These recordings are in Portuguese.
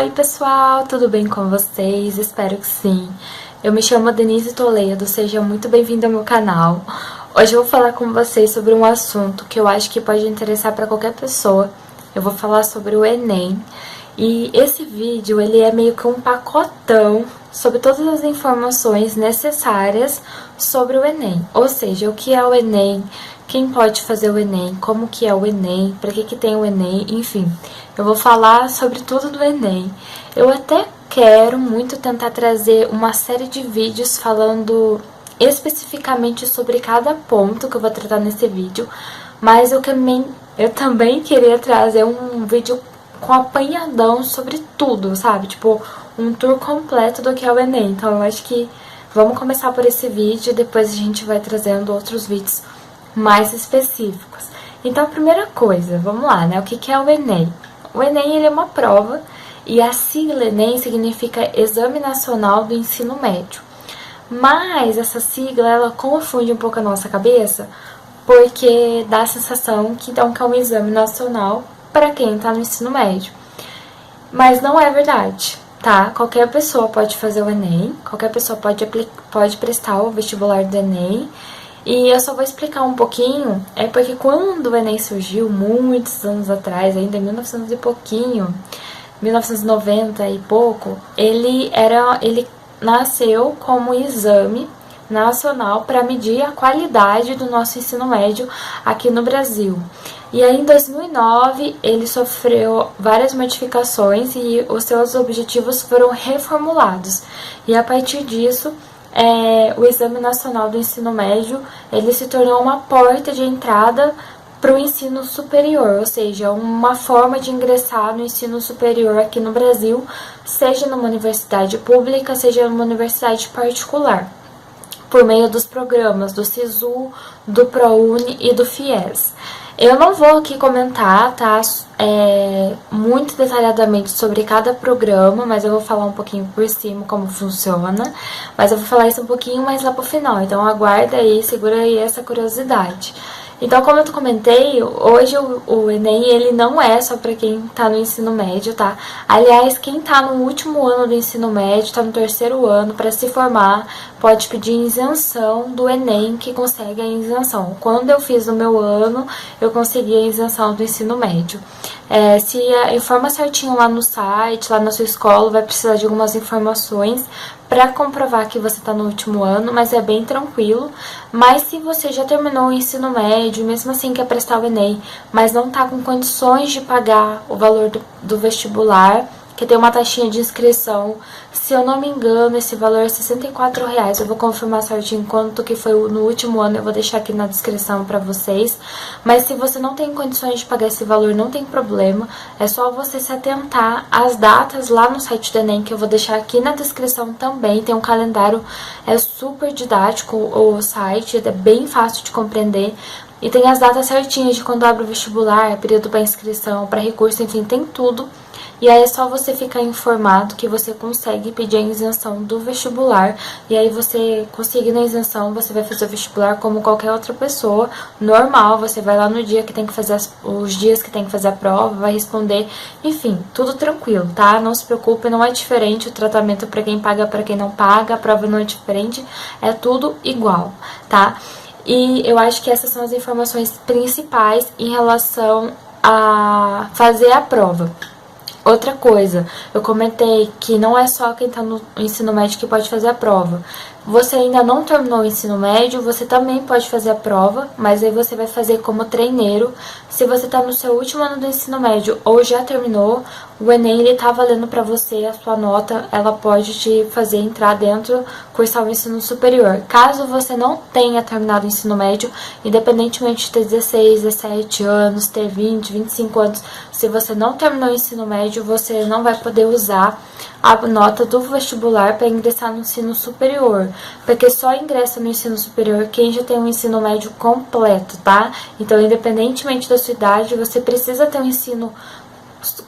Oi pessoal, tudo bem com vocês? Espero que sim. Eu me chamo Denise Toledo, seja muito bem-vindo ao meu canal. Hoje eu vou falar com vocês sobre um assunto que eu acho que pode interessar para qualquer pessoa. Eu vou falar sobre o Enem. E esse vídeo, ele é meio que um pacotão sobre todas as informações necessárias sobre o Enem. Ou seja, o que é o Enem, quem pode fazer o Enem, como que é o Enem, para que tem o Enem, enfim. Eu vou falar sobre tudo do Enem. Eu até quero muito tentar trazer uma série de vídeos falando especificamente sobre cada ponto que eu vou tratar nesse vídeo, mas eu também queria trazer um vídeo com apanhadão sobre tudo, sabe? Tipo, um tour completo do que é o Enem. Então eu acho que vamos começar por esse vídeo e depois a gente vai trazendo outros vídeos mais específicos. Então, a primeira coisa, vamos lá, né? O que é o Enem? O Enem, ele é uma prova e a sigla Enem significa Exame Nacional do Ensino Médio. Mas essa sigla, ela confunde um pouco a nossa cabeça, porque dá a sensação que então que é um exame nacional para quem está no ensino médio. Mas não é verdade, tá? Qualquer pessoa pode fazer o Enem, qualquer pessoa pode prestar o vestibular do Enem. E eu só vou explicar um pouquinho, é porque quando o Enem surgiu, muitos anos atrás, ainda em 1900 e pouquinho, 1990 e pouco, ele nasceu como exame nacional para medir a qualidade do nosso ensino médio aqui no Brasil. E aí, em 2009, ele sofreu várias modificações e os seus objetivos foram reformulados. E a partir disso, o Exame Nacional do Ensino Médio, ele se tornou uma porta de entrada para o ensino superior, ou seja, uma forma de ingressar no ensino superior aqui no Brasil, seja numa universidade pública, seja numa universidade particular, por meio dos programas do SISU, do ProUni e do FIES. Eu não vou aqui comentar, tá, muito detalhadamente sobre cada programa, mas eu vou falar um pouquinho por cima como funciona, mas eu vou falar isso um pouquinho mais lá pro final, então aguarda aí, segura aí essa curiosidade. Então, como eu comentei, hoje o Enem, ele não é só para quem tá no ensino médio, tá? Aliás, quem tá no último ano do ensino médio, tá no terceiro ano, para se formar, pode pedir isenção do Enem, que consegue a isenção. Quando eu fiz o meu ano, eu consegui a isenção do ensino médio. Se informa certinho lá no site, lá na sua escola, vai precisar de algumas informações para comprovar que você está no último ano, mas é bem tranquilo. Mas se você já terminou o ensino médio, mesmo assim quer prestar o Enem, mas não está com condições de pagar o valor do vestibular, que tem uma taxinha de inscrição, se eu não me engano, esse valor é R$64. Eu vou confirmar certinho quanto que foi no último ano, eu vou deixar aqui na descrição para vocês. Mas se você não tem condições de pagar esse valor, não tem problema, é só você se atentar às datas lá no site do Enem, que eu vou deixar aqui na descrição também. Tem um calendário, é super didático o site, é bem fácil de compreender. E tem as datas certinhas de quando abre o vestibular, período para inscrição, para recurso, enfim, tem tudo. E aí é só você ficar informado que você consegue pedir a isenção do vestibular. E aí você conseguindo a isenção, você vai fazer o vestibular como qualquer outra pessoa, normal. Você vai lá no dia que tem que fazer os dias que tem que fazer a prova, vai responder. Enfim, tudo tranquilo, tá? Não se preocupe, não é diferente o tratamento para quem paga, para quem não paga. A prova não é diferente, é tudo igual, tá? E eu acho que essas são as informações principais em relação a fazer a prova. Outra coisa, eu comentei que não é só quem está no ensino médio que pode fazer a prova. Você ainda não terminou o ensino médio, você também pode fazer a prova, mas aí você vai fazer como treineiro. Se você está no seu último ano do ensino médio ou já terminou, o Enem ele tá valendo para você, a sua nota, ela pode te fazer entrar dentro, cursar o ensino superior. Caso você não tenha terminado o ensino médio, independentemente de ter 16, 17 anos, ter 20, 25 anos, se você não terminou o ensino médio, você não vai poder usar a nota do vestibular para ingressar no ensino superior, porque só ingressa no ensino superior quem já tem um ensino médio completo, tá? Então, independentemente da sua idade, você precisa ter um ensino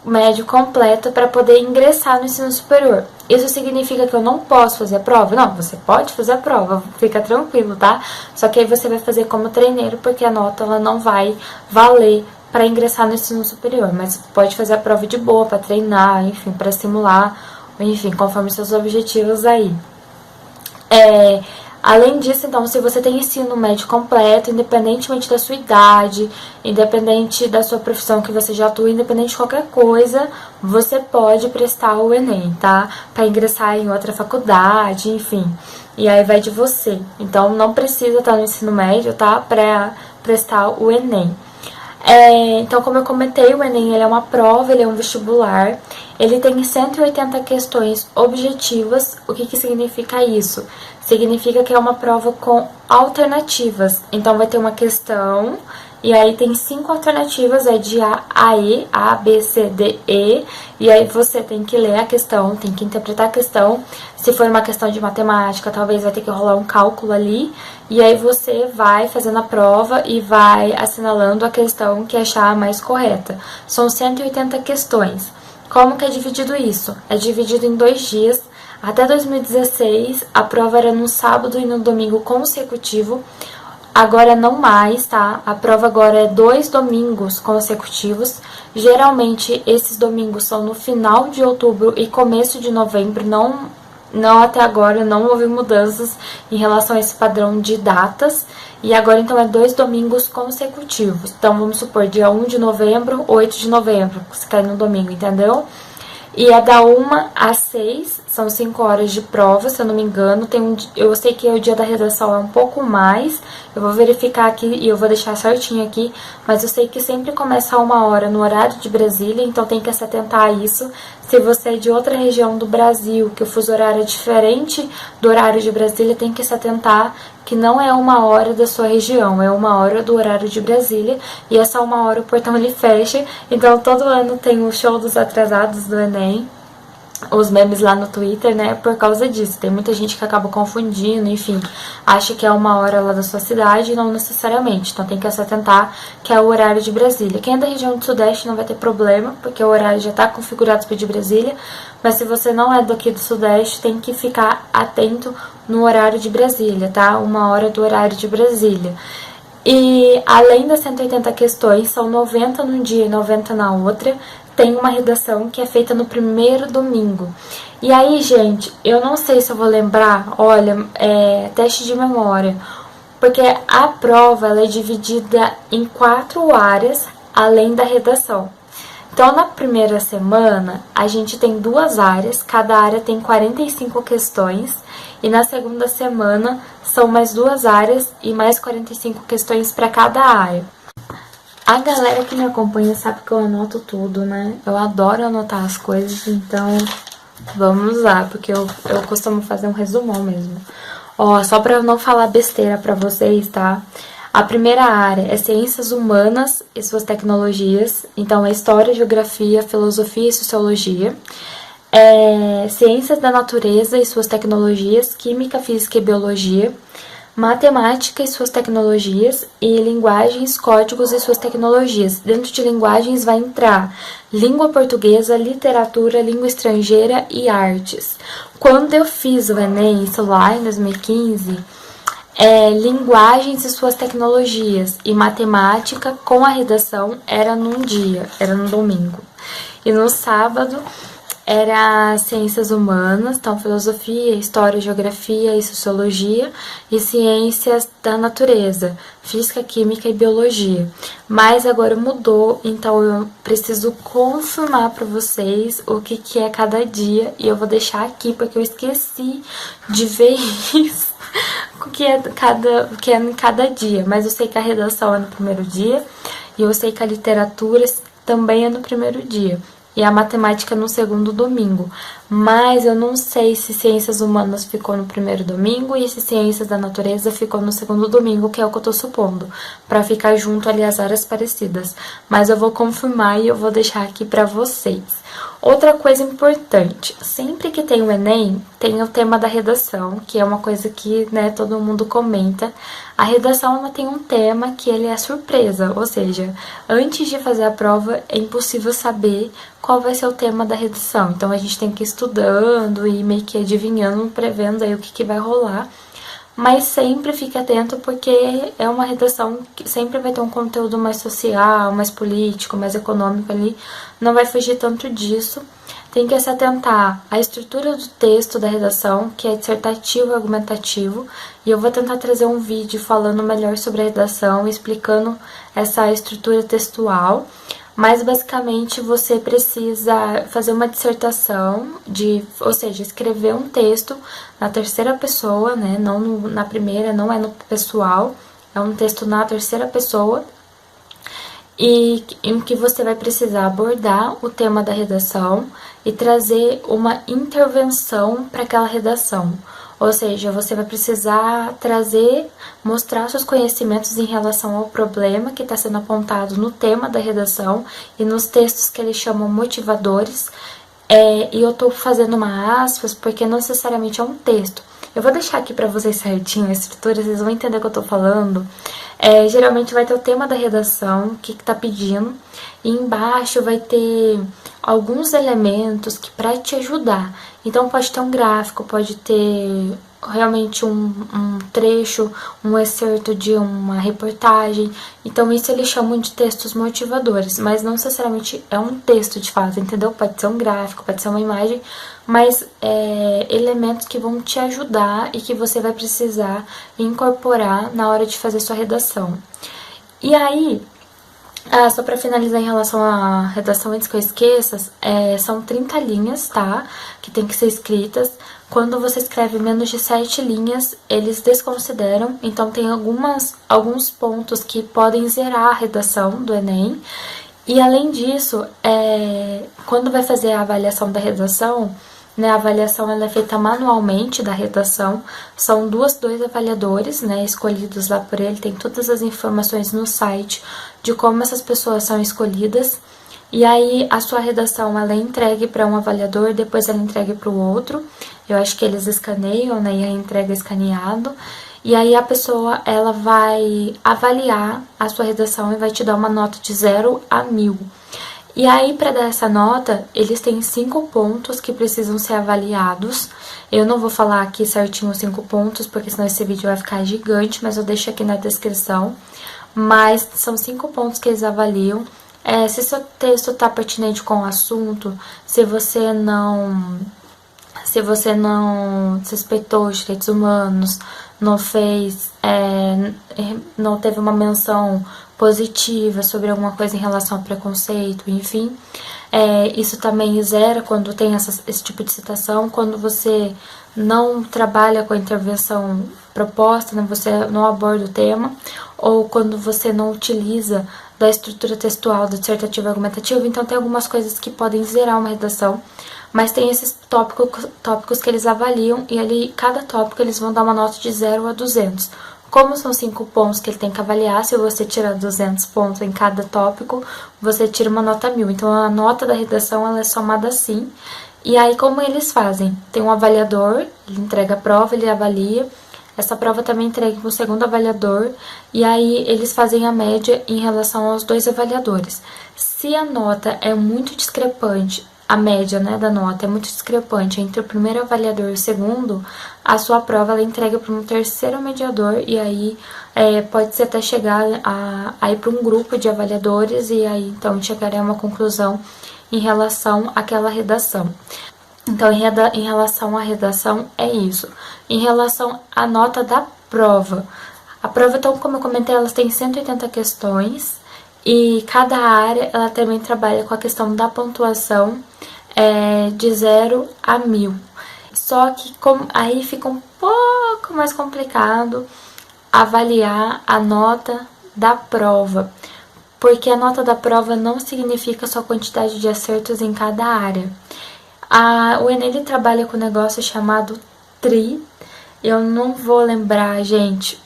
médio completo para poder ingressar no ensino superior. Isso significa que eu não posso fazer a prova? Não, você pode fazer a prova, fica tranquilo, tá? Só que aí você vai fazer como treineiro, porque a nota ela não vai valer para ingressar no ensino superior, mas pode fazer a prova de boa, para treinar, enfim, para simular, enfim, conforme seus objetivos aí. Além disso, então, se você tem ensino médio completo, independentemente da sua idade, independente da sua profissão que você já atua, independente de qualquer coisa, você pode prestar o Enem, tá? Para ingressar em outra faculdade, enfim. E aí vai de você. Então, não precisa estar no ensino médio, tá? Para prestar o Enem. Então, como eu comentei, o Enem ele é uma prova, ele é um vestibular. Ele tem 180 questões objetivas. O que significa isso? Significa que é uma prova com alternativas. Então, vai ter uma questão, e aí tem 5 alternativas, é de A a E, A, B, C, D, E. E aí você tem que ler a questão, tem que interpretar a questão. Se for uma questão de matemática, talvez vai ter que rolar um cálculo ali. E aí você vai fazendo a prova e vai assinalando a questão que achar mais correta. São 180 questões. Como que é dividido isso? É dividido em 2 dias. Até 2016, a prova era no sábado e no domingo consecutivo. Agora não mais, tá? A prova agora é 2 domingos consecutivos. Geralmente, esses domingos são no final de outubro e começo de novembro. Não até agora, não houve mudanças em relação a esse padrão de datas. E agora, então, é 2 domingos consecutivos. Então, vamos supor, dia 1 de novembro, 8 de novembro, se cair no domingo, entendeu? E é da 1 às 6, são 5 horas de prova, se eu não me engano. Eu sei que o dia da redação é um pouco mais, eu vou verificar aqui e eu vou deixar certinho aqui, mas eu sei que sempre começa a 1 hora no horário de Brasília, então tem que se atentar a isso. Se você é de outra região do Brasil, que o fuso horário é diferente do horário de Brasília, tem que se atentar que não é 1 hora da sua região, é 1 hora do horário de Brasília, e essa 1 hora o portão ele fecha, então todo ano tem o show dos atrasados do Enem, os memes lá no Twitter, né, por causa disso. Tem muita gente que acaba confundindo, enfim, acha que é 1 hora lá da sua cidade e não necessariamente. Então tem que se atentar que é o horário de Brasília. Quem é da região do Sudeste não vai ter problema, porque o horário já está configurado para de Brasília, mas se você não é daqui do Sudeste, tem que ficar atento no horário de Brasília, tá? 1 hora do horário de Brasília. E além das 180 questões, são 90 num dia e 90 na outra. Tem uma redação que é feita no primeiro domingo. E aí, gente, eu não sei se eu vou lembrar, olha, teste de memória, porque a prova ela é dividida em 4 áreas, além da redação. Então, na primeira semana, a gente tem 2 áreas, cada área tem 45 questões, e na segunda semana são mais 2 áreas e mais 45 questões para cada área. A galera que me acompanha sabe que eu anoto tudo, né? Eu adoro anotar as coisas, então vamos lá, porque eu costumo fazer um resumão mesmo. Ó, só pra eu não falar besteira pra vocês, tá? A primeira área é Ciências Humanas e suas tecnologias, então é História, Geografia, Filosofia e Sociologia. Ciências da Natureza e suas tecnologias, Química, Física e Biologia. Matemática e suas tecnologias e linguagens, códigos e suas tecnologias. Dentro de linguagens vai entrar língua portuguesa, literatura, língua estrangeira e artes. Quando eu fiz o Enem, isso lá em 2015, linguagens e suas tecnologias e matemática com a redação era num dia, era no domingo. E no sábado era ciências humanas, então filosofia, história, geografia e sociologia, e ciências da natureza, física, química e biologia. Mas agora mudou, então eu preciso confirmar para vocês o que é cada dia, e eu vou deixar aqui porque eu esqueci de ver isso, o que é em cada dia. Mas eu sei que a redação é no primeiro dia, e eu sei que a literatura também é no primeiro dia. E a matemática no segundo domingo. Mas eu não sei se ciências humanas ficou no primeiro domingo e se ciências da natureza ficou no segundo domingo, que é o que eu tô supondo, para ficar junto ali as áreas parecidas. Mas eu vou confirmar e eu vou deixar aqui para vocês. Outra coisa importante, sempre que tem o Enem, tem o tema da redação, que é uma coisa que, né, todo mundo comenta. A redação ela tem um tema que ele é surpresa, ou seja, antes de fazer a prova é impossível saber qual vai ser o tema da redação. Então a gente tem que ir estudando e meio que adivinhando, prevendo aí o que vai rolar. mas sempre fique atento porque é uma redação que sempre vai ter um conteúdo mais social, mais político, mais econômico ali, não vai fugir tanto disso. Tem que se atentar à estrutura do texto da redação, que é dissertativo e argumentativo, e eu vou tentar trazer um vídeo falando melhor sobre a redação, explicando essa estrutura textual. Mas basicamente você precisa fazer uma dissertação, ou seja, escrever um texto na terceira pessoa, né? Não na primeira, não é no pessoal, é um texto na terceira pessoa, e em que você vai precisar abordar o tema da redação e trazer uma intervenção para aquela redação. Ou seja, você vai precisar mostrar seus conhecimentos em relação ao problema que está sendo apontado no tema da redação e nos textos que eles chamam motivadores. E eu tô fazendo uma aspas porque não necessariamente é um texto. Eu vou deixar aqui pra vocês certinho a estrutura, vocês vão entender o que eu tô falando. Geralmente vai ter o tema da redação, o que tá pedindo, e embaixo vai ter alguns elementos que para te ajudar. Então pode ter um gráfico, pode ter realmente um trecho, um excerto de uma reportagem. Então isso eles chamam de textos motivadores, mas não necessariamente é um texto de fato, entendeu? Pode ser um gráfico, pode ser uma imagem, mas elementos que vão te ajudar e que você vai precisar incorporar na hora de fazer sua redação. E aí, só pra finalizar em relação à redação, antes que eu esqueça, são 30 linhas, tá? Que tem que ser escritas. Quando você escreve menos de 7 linhas, eles desconsideram. Então, tem alguns pontos que podem zerar a redação do Enem. E, além disso, quando vai fazer a avaliação da redação, né, a avaliação ela é feita manualmente da redação, são dois avaliadores, né, escolhidos lá por ele, tem todas as informações no site de como essas pessoas são escolhidas, e aí a sua redação ela é entregue para um avaliador, depois ela é entregue para o outro, eu acho que eles escaneiam, né, e a entrega é escaneado, e aí a pessoa ela vai avaliar a sua redação e vai te dar uma nota de 0 a 1000. E aí, para dar essa nota, eles têm 5 pontos que precisam ser avaliados. Eu não vou falar aqui certinho os 5 pontos, porque senão esse vídeo vai ficar gigante, mas eu deixo aqui na descrição. Mas são 5 pontos que eles avaliam. Se seu texto está pertinente com o assunto, se você não respeitou os direitos humanos, não teve uma menção positiva sobre alguma coisa em relação ao preconceito, enfim. Isso também zera quando tem esse tipo de citação, quando você não trabalha com a intervenção proposta, né, você não aborda o tema, ou quando você não utiliza da estrutura textual do dissertativo argumentativo. Então tem algumas coisas que podem zerar uma redação, mas tem esses tópicos que eles avaliam, e ali cada tópico eles vão dar uma nota de 0 a 200. Como são 5 pontos que ele tem que avaliar, se você tirar 200 pontos em cada tópico, você tira uma nota 1000. Então, a nota da redação ela é somada assim. E aí, como eles fazem? Tem um avaliador, ele entrega a prova, ele avalia. Essa prova também entrega para o segundo avaliador. E aí, eles fazem a média em relação aos 2 avaliadores. Se a nota é muito discrepante, a média, né, da nota é muito discrepante entre o primeiro avaliador e o segundo, a sua prova ela é entregue para um terceiro mediador, e aí pode ser até chegar a ir para um grupo de avaliadores, e aí então chegarem a uma conclusão em relação àquela redação. Então, em relação à redação, é isso. Em relação à nota da prova, a prova, então, como eu comentei, ela tem 180 questões, e cada área ela também trabalha com a questão da pontuação de 0 a 1000. Só que aí fica um pouco mais complicado avaliar a nota da prova, porque a nota da prova não significa só a quantidade de acertos em cada área. O Enem ele trabalha com um negócio chamado TRI, eu não vou lembrar, gente,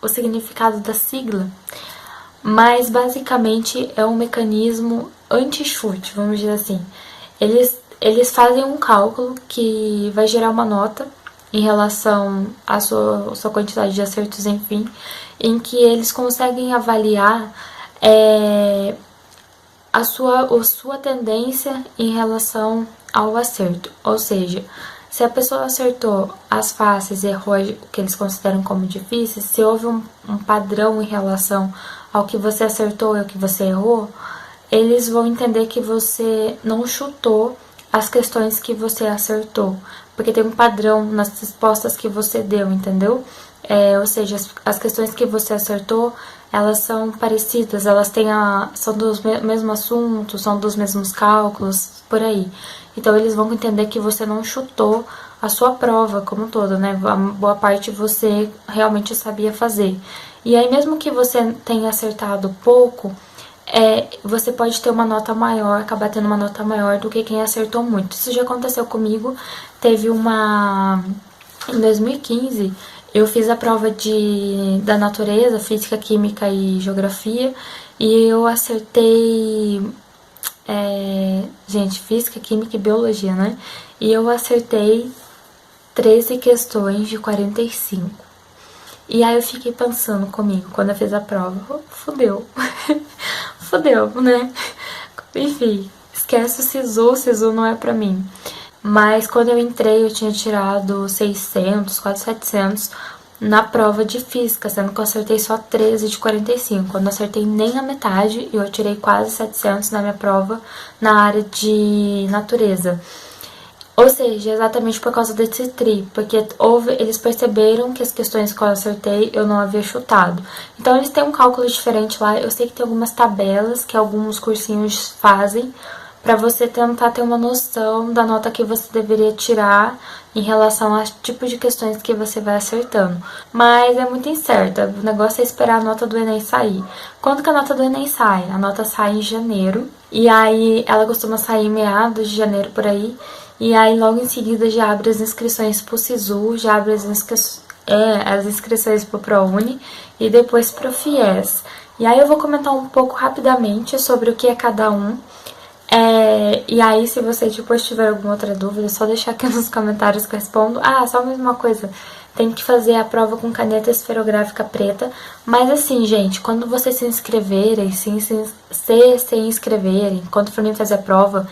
o significado da sigla, mas basicamente é um mecanismo anti-chute, vamos dizer assim. Eles fazem um cálculo que vai gerar uma nota em relação à sua quantidade de acertos, enfim, em que eles conseguem avaliar a sua tendência em relação ao acerto. Ou seja, Se a pessoa acertou as fáceis e errou o que eles consideram como difíceis, se houve um padrão em relação ao que você acertou e ao que você errou, eles vão entender que você não chutou as questões que você acertou, porque tem um padrão nas respostas que você deu, entendeu? Ou seja, as questões que você acertou, elas são parecidas, elas são dos mesmos assuntos, são dos mesmos cálculos, por aí. Então eles vão entender que você não chutou a sua prova como um todo, né? A boa parte você realmente sabia fazer. E aí mesmo que você tenha acertado pouco, você pode ter uma nota maior, acabar tendo uma nota maior do que quem acertou muito. Isso já aconteceu comigo. Teve em 2015, eu fiz a prova da natureza, física, química e geografia, e eu acertei, gente, física, química e biologia, né? E eu acertei 13 questões de 45. E aí eu fiquei pensando comigo, quando eu fiz a prova, fudeu, fudeu, né? Enfim, esquece o SISU não é pra mim. Mas quando eu entrei, eu tinha tirado 600, quase 700 na prova de física, sendo que eu acertei só 13 de 45. Eu não acertei nem a metade e eu tirei quase 700 na minha prova na área de natureza. Ou seja, exatamente por causa desse tri, porque eles perceberam que as questões que eu acertei eu não havia chutado. Então eles têm um cálculo diferente lá, eu sei que tem algumas tabelas que alguns cursinhos fazem para você tentar ter uma noção da nota que você deveria tirar em relação ao tipo de questões que você vai acertando. Mas é muito incerta, o negócio é esperar a nota do Enem sair. Quando que a nota do Enem sai? A nota sai em janeiro, e aí ela costuma sair em meados de janeiro por aí, e aí logo em seguida já abre as inscrições pro SISU, já abre as inscrições pro ProUni e depois pro FIES. E aí eu vou comentar um pouco rapidamente sobre o que é cada um. E aí, se você depois tiver alguma outra dúvida, é só deixar aqui nos comentários que eu respondo. Ah, só mais uma coisa, tem que fazer a prova com caneta esferográfica preta. Mas assim, gente, quando vocês se inscreverem, se inscreverem, quando forem fazer a prova,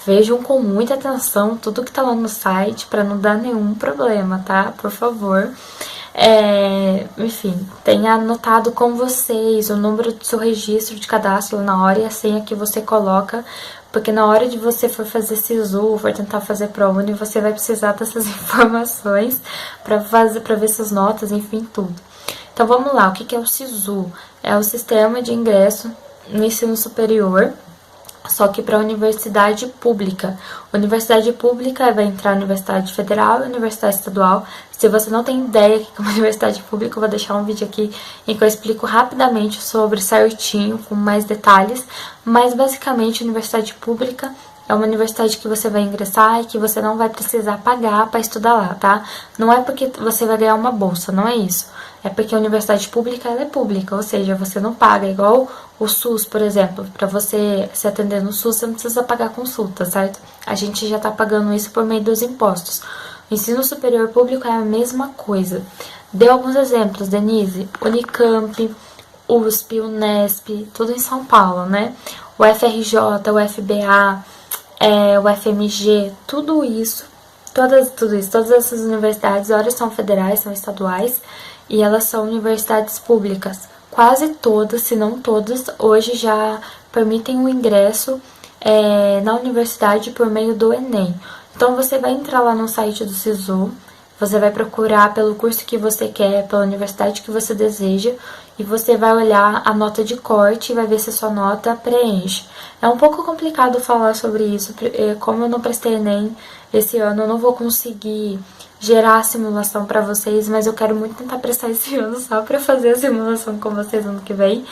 vejam com muita atenção tudo que tá lá no site pra não dar nenhum problema, tá? Por favor. Enfim, tenha anotado com vocês o número do seu registro de cadastro na hora e a senha que você coloca, porque na hora de você for fazer SISU, for tentar fazer ProUni, você vai precisar dessas informações para ver suas notas, enfim, tudo. Então vamos lá, o que é o SISU? É o Sistema de Ingresso no Ensino Superior, só que para a universidade pública. Universidade pública vai entrar a Universidade Federal e a Universidade Estadual. Se você não tem ideia que é uma universidade pública, eu vou deixar um vídeo aqui em que eu explico rapidamente sobre certinho, com mais detalhes. Mas basicamente, a universidade pública é uma universidade que você vai ingressar e que você não vai precisar pagar para estudar lá, tá? Não é porque você vai ganhar uma bolsa, não é isso. É porque a universidade pública, ela é pública, ou seja, você não paga, igual o SUS, por exemplo. Para você se atender no SUS, você não precisa pagar consulta, certo? A gente já tá pagando isso por meio dos impostos. O ensino superior público é a mesma coisa. Dê alguns exemplos, Denise. Unicamp, USP, Unesp, tudo em São Paulo, né? O FRJ, o FBA, o FMG, tudo isso, todas essas universidades, horas são federais, são estaduais, e elas são universidades públicas. Quase todas, se não todas, hoje já permitem o ingresso na universidade por meio do Enem. Então você vai entrar lá no site do SISU, você vai procurar pelo curso que você quer, pela universidade que você deseja, e você vai olhar a nota de corte e vai ver se a sua nota preenche. É um pouco complicado falar sobre isso, como eu não prestei Enem esse ano, eu não vou conseguir gerar a simulação para vocês, mas eu quero muito tentar prestar esse ano só para fazer a simulação com vocês ano que vem,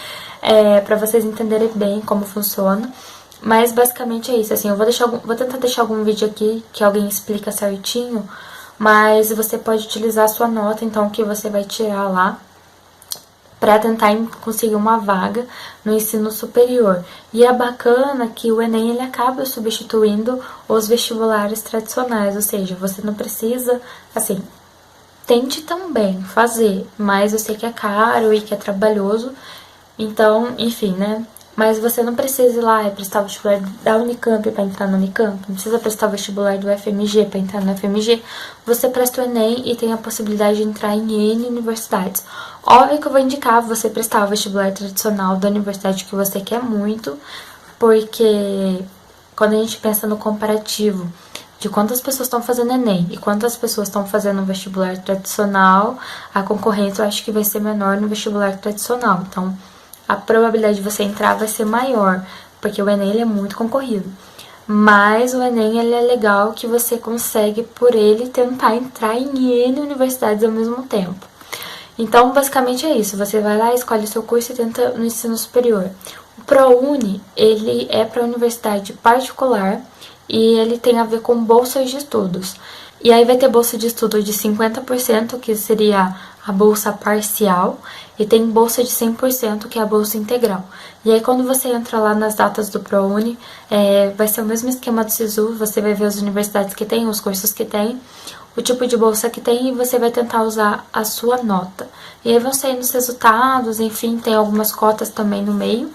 para vocês entenderem bem como funciona. Mas basicamente é isso, assim, eu vou tentar deixar algum vídeo aqui que alguém explica certinho, mas você pode utilizar a sua nota, então, que você vai tirar lá, para tentar conseguir uma vaga no ensino superior. E é bacana que o Enem ele acaba substituindo os vestibulares tradicionais, ou seja, você não precisa, assim, tente também fazer, mas eu sei que é caro e que é trabalhoso, então, enfim, né? Mas você não precisa ir lá prestar o vestibular da Unicamp para entrar na Unicamp, não precisa prestar o vestibular do FMG para entrar no FMG. Você presta o Enem e tem a possibilidade de entrar em N universidades. Óbvio que eu vou indicar você prestar o vestibular tradicional da universidade que você quer muito, porque quando a gente pensa no comparativo de quantas pessoas estão fazendo Enem e quantas pessoas estão fazendo o vestibular tradicional, a concorrência eu acho que vai ser menor no vestibular tradicional. Então, a probabilidade de você entrar vai ser maior, porque o Enem ele é muito concorrido. Mas o Enem ele é legal que você consegue, por ele, tentar entrar em N universidades ao mesmo tempo. Então, basicamente é isso. Você vai lá, escolhe o seu curso e tenta no ensino superior. O ProUni, ele é para universidade particular e ele tem a ver com bolsas de estudos. E aí vai ter bolsa de estudo de 50%, que seria a bolsa parcial, e tem bolsa de 100%, que é a bolsa integral. E aí quando você entra lá nas datas do ProUni, vai ser o mesmo esquema do SISU, você vai ver as universidades que tem, os cursos que tem, o tipo de bolsa que tem, e você vai tentar usar a sua nota. E aí vão sair os resultados, enfim, tem algumas cotas também no meio.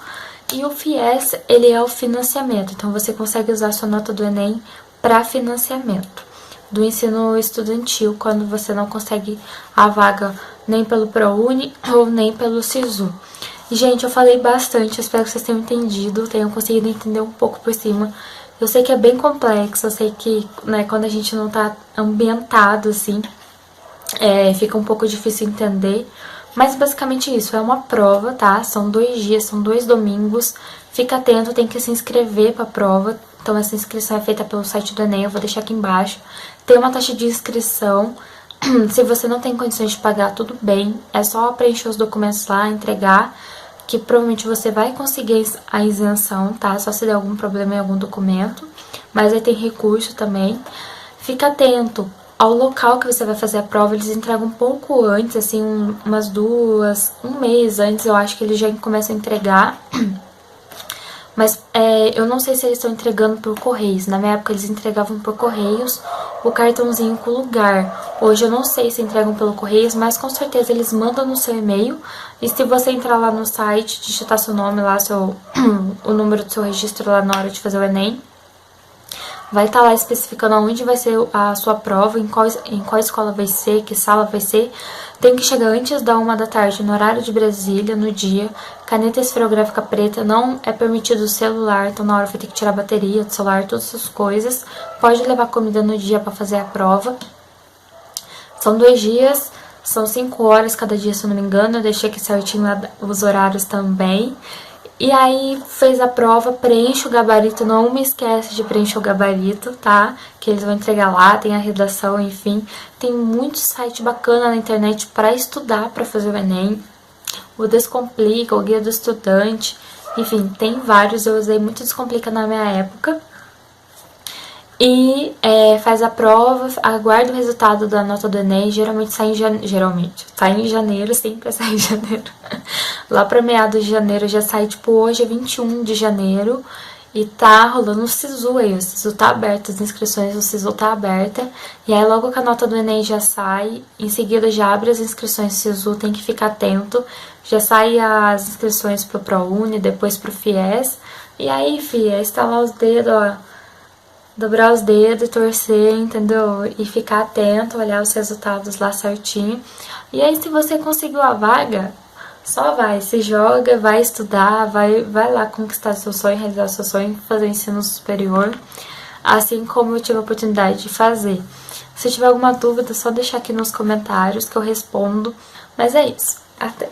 E o FIES, ele é o financiamento, então você consegue usar a sua nota do Enem para financiamento do ensino estudantil, quando você não consegue a vaga nem pelo ProUni ou nem pelo SISU. E, gente, eu falei bastante, espero que vocês tenham entendido, tenham conseguido entender um pouco por cima. Eu sei que é bem complexo, eu sei que, né, quando a gente não tá ambientado, assim, fica um pouco difícil entender. Mas basicamente isso, é uma prova, tá? São 2 dias, são 2 domingos. Fica atento, tem que se inscrever pra prova. Então essa inscrição é feita pelo site do Enem, eu vou deixar aqui embaixo. Tem uma taxa de inscrição. Se você não tem condições de pagar, tudo bem. É só preencher os documentos lá, entregar, que provavelmente você vai conseguir a isenção, tá? Só se der algum problema em algum documento. Mas aí tem recurso também. Fica atento ao local que você vai fazer a prova, eles entregam um pouco antes, assim, um mês antes, eu acho que eles já começam a entregar. Mas eu não sei se eles estão entregando por correios. Na minha época eles entregavam por correios o cartãozinho com o lugar. Hoje eu não sei se entregam pelo correios, mas com certeza eles mandam no seu e-mail. E se você entrar lá no site, digitar seu nome lá, o número do seu registro lá na hora de fazer o Enem, vai estar lá especificando aonde vai ser a sua prova, em qual escola vai ser, que sala vai ser. Tem que chegar antes da 1 da tarde, no horário de Brasília, no dia. Caneta esferográfica preta, não é permitido o celular, então na hora vai ter que tirar a bateria do celular, todas essas coisas. Pode levar comida no dia para fazer a prova. São 2 dias, são 5 horas cada dia, se eu não me engano. Eu deixei aqui certinho lá os horários também. E aí, fez a prova, preenche o gabarito, não me esquece de preencher o gabarito, tá? Que eles vão entregar lá, tem a redação, enfim. Tem muito site bacana na internet para estudar, para fazer o Enem. O Descomplica, o Guia do Estudante, enfim, tem vários, eu usei muito Descomplica na minha época. E faz a prova, aguarda o resultado da nota do Enem, geralmente sai em janeiro, sempre sai em janeiro. Lá pra meados de janeiro já sai, tipo, hoje é 21 de janeiro e tá rolando o SISU aí, o SISU tá aberto, as inscrições do SISU tá aberta. E aí logo que a nota do Enem já sai, em seguida já abre as inscrições do SISU, tem que ficar atento. Já sai as inscrições pro ProUni, depois pro FIES. E aí, é estalar os dedos, ó, dobrar os dedos, torcer, entendeu? E ficar atento, olhar os resultados lá certinho. E aí, se você conseguiu a vaga, só vai, se joga, vai estudar, vai lá conquistar seu sonho, realizar seu sonho, fazer ensino superior, assim como eu tive a oportunidade de fazer. Se tiver alguma dúvida, é só deixar aqui nos comentários que eu respondo. Mas é isso, até!